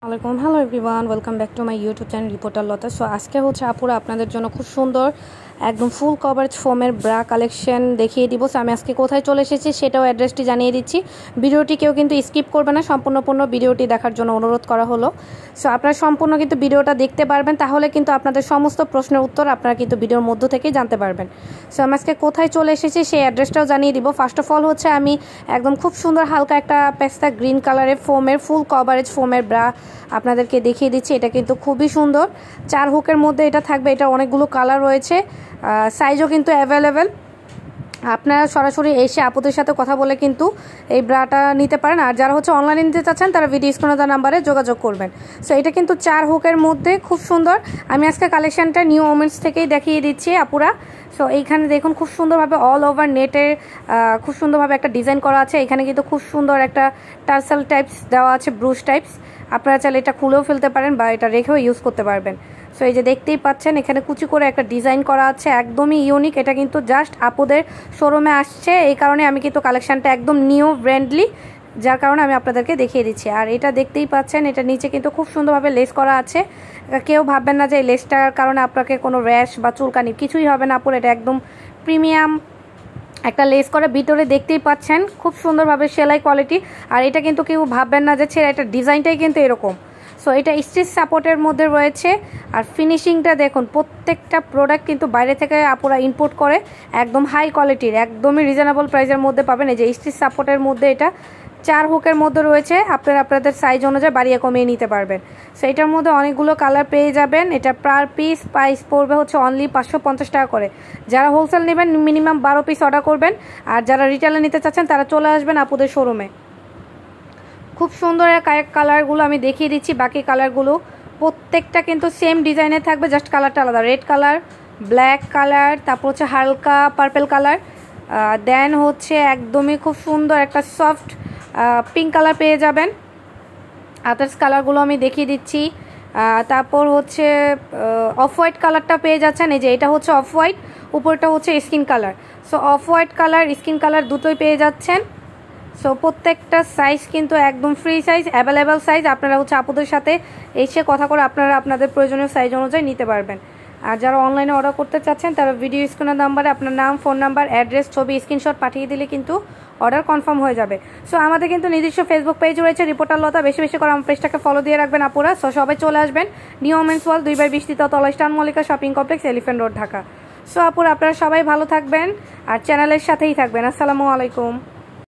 আসসালামাইকুম hello everyone welcome back to my YouTube channel reporter Lata. So আজকে হচ্ছে আপুরা আপনাদের জন্য খুব সুন্দর একদম ফুল কভারেজ ফোমের ব্রা কালেকশন দেখিয়ে দিব। সো আমি আজকে কোথায় চলে এসেছি সেটাও অ্যাড্রেসটি জানিয়ে দিচ্ছি। ভিডিওটি কেউ কিন্তু স্কিপ করবে না, সম্পূর্ণ ভিডিওটি দেখার জন্য অনুরোধ করা হলো। সো আপনারা সম্পূর্ণ কিন্তু ভিডিওটা দেখতে পারবেন, তাহলে কিন্তু আপনাদের সমস্ত প্রশ্নের উত্তর আপনারা কিন্তু ভিডিওর মধ্য থেকেই জানতে পারবেন। সো আমি আজকে কোথায় চলে এসেছি সেই অ্যাড্রেসটাও জানিয়ে দিব। ফার্স্ট অফ অল হচ্ছে আমি একদম খুব সুন্দর হালকা একটা পেস্তা গ্রিন কালারের ফোমের ফুল কভারেজ ফোমের ব্রা আপনাদেরকে দেখিয়ে দিচ্ছি। এটা কিন্তু খুবই সুন্দর, 4 হুকের মধ্যে এটা থাকবে। এটা অনেকগুলো কালার রয়েছে, সাইজও কিন্তু অ্যাভেলেবেল। আপনারা সরাসরি এসে আপুদের সাথে কথা বলে কিন্তু এই ব্রাটা নিতে পারেন। আর যারা হচ্ছে অনলাইনে নিতে চাচ্ছেন তারা ভিডিও স্ক্রিনে দেওয়া নাম্বারে যোগাযোগ করবেন। সো এটা কিন্তু 4 হুকের মধ্যে খুব সুন্দর। আমি আজকে কালেকশনটা নিউ ওমেন্স থেকেই দেখিয়ে দিচ্ছি আপুরা। সো এইখানে দেখুন খুব সুন্দরভাবে অল ওভার নেটের খুব সুন্দরভাবে একটা ডিজাইন করা আছে। এখানে কিন্তু খুব সুন্দর একটা টার্সেল টাইপস দেওয়া আছে, ব্রুশ টাইপস। আপনারা চাইলে এটা খুলেও ফেলতে পারেন বা এটা রেখেও ইউজ করতে পারবেন। সো এই যে দেখতেই পাচ্ছেন এখানে কুচি করে একটা ডিজাইন করা আছে, একদমই ইউনিক। এটা কিন্তু জাস্ট আপুদের শোরুমে আসছে, এই কারণে আমি কিন্তু কালেকশানটা একদম নিউ ব্র্যান্ডলি, যার কারণে আমি আপনাদেরকে দেখিয়ে দিচ্ছি। আর এটা দেখতেই পাচ্ছেন এটা নিচে কিন্তু খুব সুন্দরভাবে লেস করা আছে। কেউ ভাববেন না যে এই লেসটার কারণে আপনাকে কোনো র্যাশ বা চুলকানি কিছুই হবে না আপুর। এটা একদম প্রিমিয়াম একটা লেস করা, ভিতরে দেখতেই পাচ্ছেন খুব সুন্দরভাবে সেলাই কোয়ালিটি। আর এটা কিন্তু কেউ ভাববেন না যে ছেড়ে, এটা ডিজাইনটাই কিন্তু এরকম। সো এটা স্টিচ সাপোর্টের মধ্যে রয়েছে। আর ফিনিশিংটা দেখুন, প্রত্যেকটা প্রোডাক্ট কিন্তু বাইরে থেকে আপুরা ইম্পোর্ট করে, একদম হাই কোয়ালিটির, একদমই রিজনেবল প্রাইসের মধ্যে পাবেন। এই যে স্টিচ সাপোর্টের মধ্যে এটা 4 হুকের মধ্যে রয়েছে, আপনারা আপনাদের সাইজ অনুযায়ী বাড়িয়ে কমিয়ে নিতে পারবেন। সো এটার মধ্যে অনেকগুলো কালার পেয়ে যাবেন। এটা পার পিস প্রাইস পড়বে হচ্ছে অনলি 550 টাকা করে। যারা হোলসেল নেবেন মিনিমাম 12 পিস অর্ডার করবেন। আর যারা রিটেলে নিতে চাচ্ছেন তারা চলে আসবেন আপুদের শোরুমে। খুব সুন্দর কালারগুলো আমি দেখিয়ে দিচ্ছি। বাকি কালারগুলো প্রত্যেকটা কিন্তু সেম ডিজাইনে থাকবে, জাস্ট কালারটা আলাদা। রেড কালার, ব্ল্যাক কালার, তারপর হচ্ছে হালকা পার্পেল কালার, দেন হচ্ছে একদমই খুব সুন্দর একটা সফট পিঙ্ক কালার পেয়ে যাবেন। আদার্স কালারগুলো আমি দেখিয়ে দিচ্ছি। তারপর হচ্ছে অফ হোয়াইট কালারটা পেয়ে যাচ্ছেন। এই যে এটা হচ্ছে অফ হোয়াইট, উপরটা হচ্ছে skin colour. So off white colour skin colour দুটোই পেয়ে যাচ্ছেন। সো প্রত্যেকটা সাইজ কিন্তু একদম ফ্রি সাইজ, অ্যাভেলেবেল সাইজ। আপনারা হচ্ছে আপুদের সাথে এসে কথা করে আপনারা আপনাদের প্রয়োজনীয় সাইজ অনুযায়ী নিতে পারবেন। আর যারা অনলাইনে অর্ডার করতে চাচ্ছেন তারা ভিডিও স্ক্রিনের নাম্বারে আপনার নাম, ফোন নাম্বার, অ্যাড্রেস, ছবি, স্ক্রিনশট পাঠিয়ে দিলে কিন্তু অর্ডার কনফার্ম হয়ে যাবে। সো আমাদের কিন্তু নিজস্ব ফেসবুক পেজ রয়েছে রিপোর্টার লতা, বেশি বেশি করে আমার পেজটাকে ফলো দিয়ে রাখবেন আপুরা। সো সবাই চলে আসবেন নিউ ওমেন্স ওয়ার্ল্ড, 2/20 তলা, স্টান Mallika shopping complex, Elephant Road, Dhaka. So আপুরা আপনারা সবাই ভালো থাকবেন আর চ্যানেলের সাথেই থাকবেন। আসসালামু আলাইকুম।